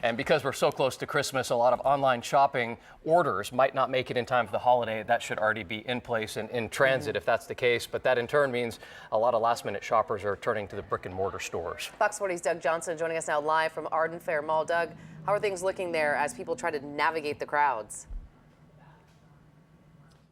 And because we're so close to Christmas, a lot of online shopping orders might not make it in time for the holiday. That should already be in place and in transit if that's the case. But that in turn means a lot of last-minute shoppers are turning to the brick and mortar stores. Fox 40's Doug Johnson joining us now live from Arden Fair Mall. Doug, how are things looking there as people try to navigate the crowds?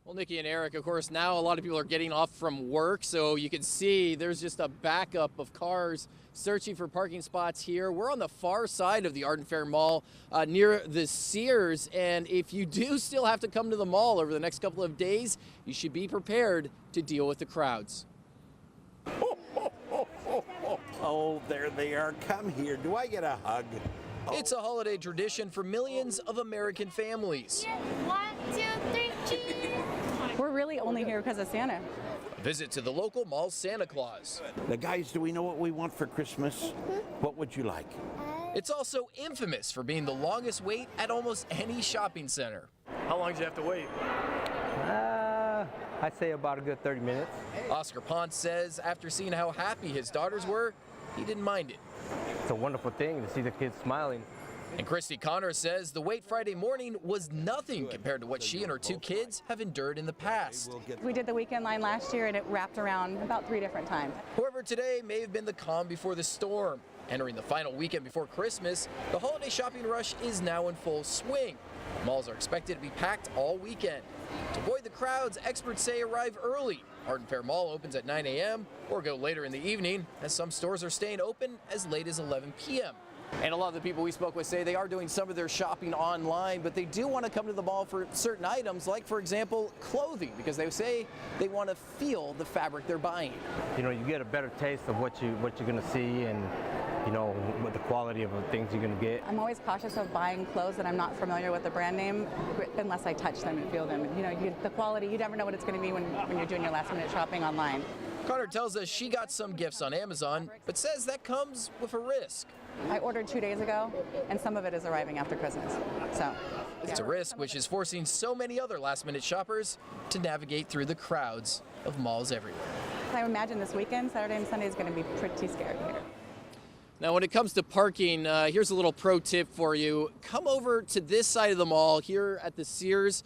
Well, Nikki and Eric, of course, now a lot of people are getting off from work, so you can see there's just a backup of cars searching for parking spots here. We're on the far side of the Arden Fair Mall near the Sears, and if you do still have to come to the mall over the next couple of days, you should be prepared to deal with the crowds. Oh, there they are. Come here. Do I get a hug? It's a holiday tradition for millions of American families. 1, 2, 3, cheese! We're really only here because of Santa. A visit to the local mall Santa Claus. The guys, do we know what we want for Christmas? What would you like? It's also infamous for being the longest wait at almost any shopping center. How long did you have to wait? I'd say about a good 30 minutes. Oscar Ponce says after seeing how happy his daughters were, he didn't mind it. It's a wonderful thing to see the kids smiling. And Christy Connor says the wait Friday morning was nothing compared to what she and her 2 kids have endured in the past. We did the weekend line last year and it wrapped around about 3 different times. However, today may have been the calm before the storm. Entering the final weekend before Christmas, the holiday shopping rush is now in full swing. Malls are expected to be packed all weekend. To avoid the crowds, experts say arrive early. Arden Fair Mall opens at 9 a.m. or go later in the evening, as some stores are staying open as late as 11 p.m. And a lot of the people we spoke with say they are doing some of their shopping online, but they do want to come to the mall for certain items, like, for example, clothing, because they say they want to feel the fabric they're buying. You know, you get a better taste of what you're going to see and, you know, what the quality of the things you're going to get. I'm always cautious of buying clothes that I'm not familiar with the brand name unless I touch them and feel them. You know, the quality, you never know what it's going to be when you're doing your last minute shopping online. Connor tells us she got some gifts on Amazon, but says that comes with a risk. I ordered 2 days ago, and some of it is arriving after Christmas. So it's a risk which is forcing so many other last-minute shoppers to navigate through the crowds of malls everywhere. I imagine this weekend, Saturday and Sunday, is going to be pretty scary here. Now, when it comes to parking, here's a little pro tip for you. Come over to this side of the mall here at the Sears,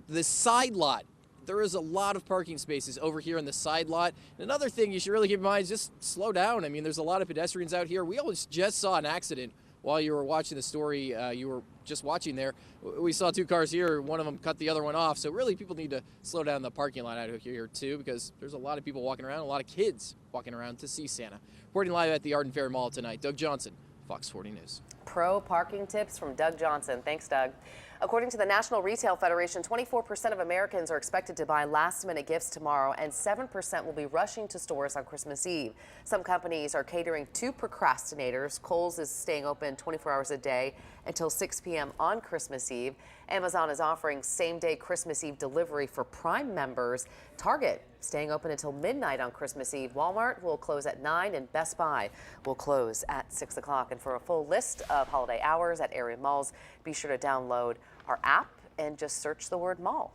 the side lot. There is a lot of parking spaces over here in the side lot. And another thing you should really keep in mind is just slow down. I mean, there's a lot of pedestrians out here. We always just saw an accident while you were watching the story you were just watching there. We saw 2 cars here. One of them cut the other one off. So really, people need to slow down the parking lot out here too, because there's a lot of people walking around, a lot of kids walking around to see Santa. Reporting live at the Arden Fair Mall tonight, Doug Johnson, Fox 40 News. Pro parking tips from Doug Johnson. Thanks, Doug. According to the National Retail Federation, 24% of Americans are expected to buy last-minute gifts tomorrow, and 7% will be rushing to stores on Christmas Eve. Some companies are catering to procrastinators. Kohl's is staying open 24 hours a day until 6 p.m. on Christmas Eve. Amazon is offering same-day Christmas Eve delivery for Prime members. Target staying open until midnight on Christmas Eve. Walmart will close at 9, and Best Buy will close at 6 o'clock. And for a full list of holiday hours at area malls, be sure to download our app and just search the word mall.